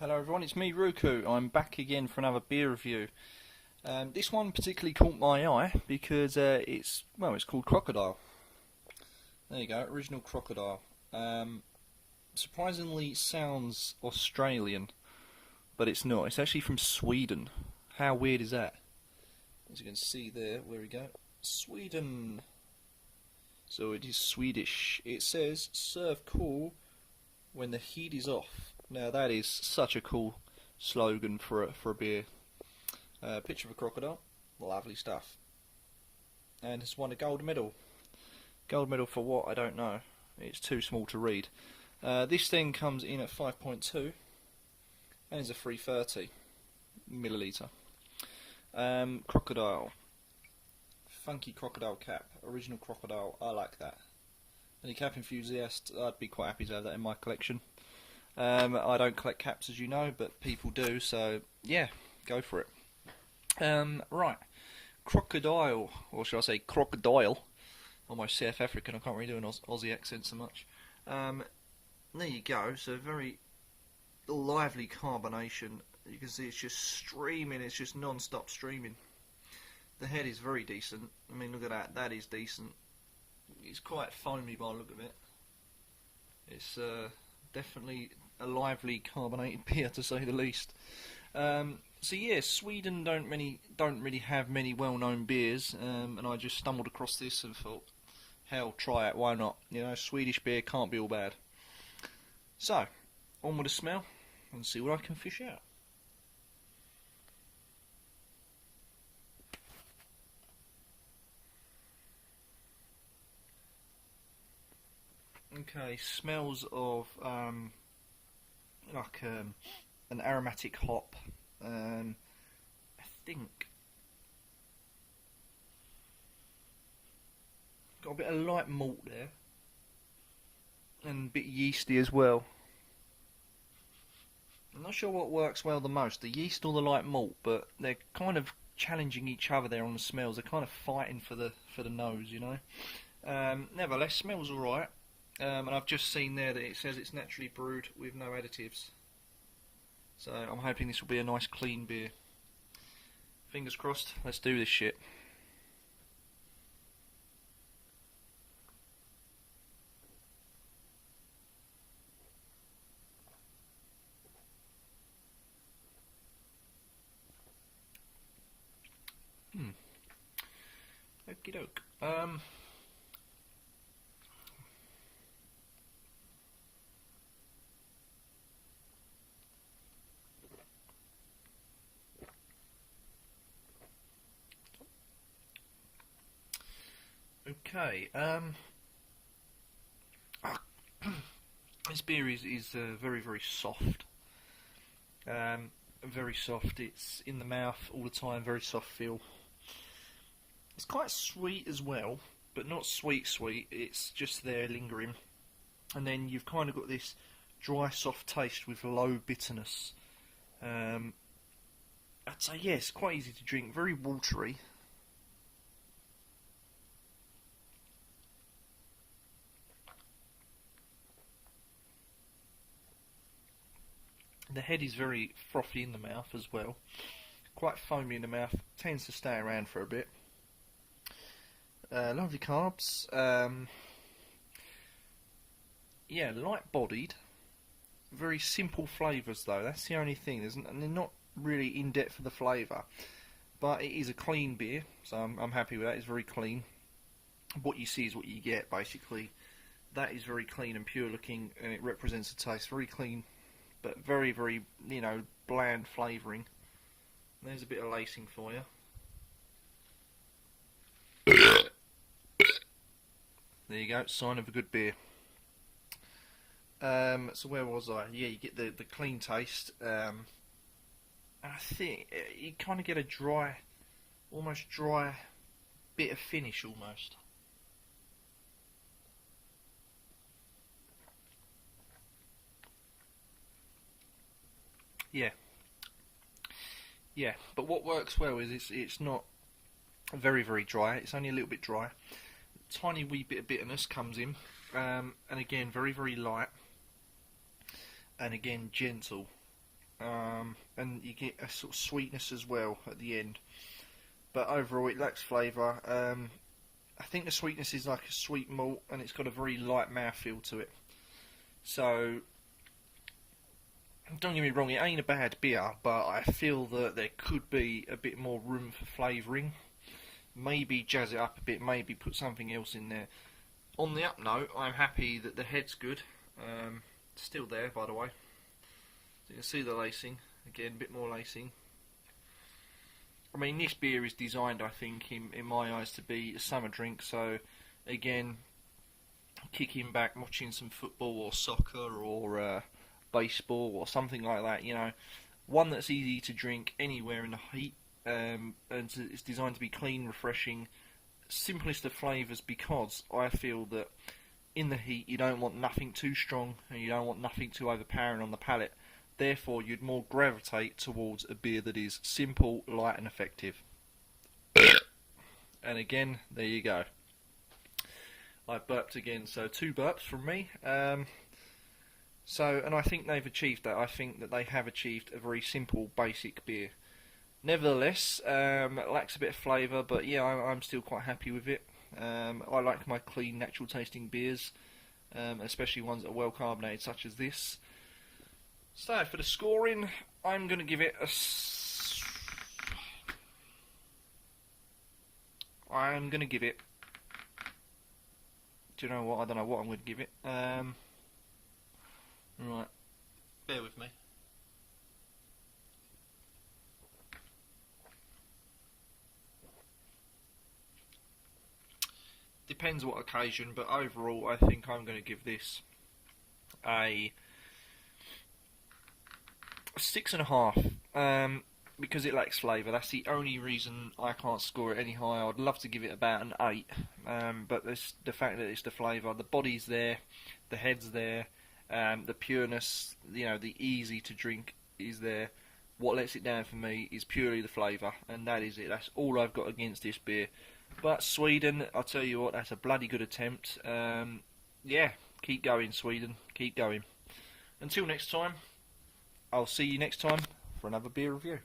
Hello everyone, it's me Ruku. I'm back again for another beer review. This one particularly caught my eye because it's called Crocodile. There you go, original Crocodile. Surprisingly sounds Australian, but it's not. It's actually from Sweden. How weird is that? As you can see there, where we go, Sweden. So it is Swedish. It says serve cool when the heat is off. Now that is such a cool slogan for a beer. Picture of a crocodile, lovely stuff. And it's won a gold medal. Gold medal for what? I don't know. It's too small to read. This thing comes in at 5.2 and is a 330 milliliter. Crocodile, funky crocodile cap, original crocodile. I like that. Any cap enthusiast, I'd be quite happy to have that in my collection. I don't collect caps, as you know, but people do, so yeah, go for it. Right, Crocodile, or should I say Crocodile? Almost South African, I can't really do an Aussie accent so much. There you go, so very lively carbonation. You can see it's just streaming, it's just non-stop streaming. The head is very decent. I mean, look at that, that is decent. It's quite foamy by the look of it. It's definitely a lively carbonated beer, to say the least. So yeah, Sweden don't really have many well-known beers, and I just stumbled across this and thought, hell, try it, why not? You know, Swedish beer can't be all bad. So, on with the smell and see what I can fish out. Okay, smells of an aromatic hop. I think got a bit of light malt there, and a bit yeasty as well. I'm not sure what works well the most, the yeast or the light malt, but they're kind of challenging each other there on the smells. They're kind of fighting for the nose, you know. Nevertheless, smells alright. And I've just seen there that it says it's naturally brewed with no additives. So I'm hoping this will be a nice clean beer. Fingers crossed, let's do this shit. Okie doke. Okay, this beer is very, very soft. Very soft, it's in the mouth all the time, very soft feel. It's quite sweet as well, but not sweet, it's just there lingering. And then you've kind of got this dry, soft taste with low bitterness. I'd say, yes, quite easy to drink, very watery. The head is very frothy in the mouth as well. Quite foamy in the mouth. Tends to stay around for a bit. Lovely carbs. Yeah, light-bodied. Very simple flavours though. That's the only thing. They're not really in depth for the flavour. But it is a clean beer, so I'm happy with that. It's very clean. What you see is what you get, basically. That is very clean and pure looking, and it represents the taste. Very clean, but very, very, you know, bland flavouring. There's a bit of lacing for you. There you go, sign of a good beer. So where was I? Yeah, you get the clean taste. And I think you kind of get a dry, almost dry, bit of finish almost. Yeah. Yeah, but what works well is it's not very, very dry. It's only a little bit dry. Tiny wee bit of bitterness comes in. And again, very, very light. And again, gentle. and you get a sort of sweetness as well at the end. But overall, it lacks flavour. I think the sweetness is like a sweet malt, and it's got a very light mouthfeel to it. So, don't get me wrong, it ain't a bad beer, but I feel that there could be a bit more room for flavouring. Maybe jazz it up a bit, maybe put something else in there. On the up note, I'm happy that the head's good. Still there, by the way. So you can see the lacing. Again, a bit more lacing. I mean, this beer is designed, I think, in my eyes, to be a summer drink. So, again, kicking back, watching some football or soccer or baseball or something like that, you know. One that's easy to drink anywhere in the heat, and it's designed to be clean, refreshing, simplest of flavours, because I feel that in the heat you don't want nothing too strong and you don't want nothing too overpowering on the palate. Therefore, you'd more gravitate towards a beer that is simple, light and effective. And again, there you go. I burped again, so 2 burps from me. And I think they've achieved that. I think that they have achieved a very simple, basic beer. Nevertheless, it lacks a bit of flavour, but yeah, I'm still quite happy with it. I like my clean, natural tasting beers, especially ones that are well carbonated, such as this. So, for the scoring, I'm going to give it a... I'm going to give it... Do you know what? I don't know what I'm going to give it. Right. Bear with me. Depends what occasion, but overall, I think I'm going to give this a 6.5, because it lacks flavour. That's the only reason I can't score it any higher. I'd love to give it about an 8, but the fact that it's the flavour, the body's there, the head's there, the pureness, you know, the easy to drink is there. What lets it down for me is purely the flavour, and that is it. That's all I've got against this beer. But Sweden, I'll tell you what, that's a bloody good attempt. Yeah, keep going, Sweden, keep going. Until next time, I'll see you next time for another beer review.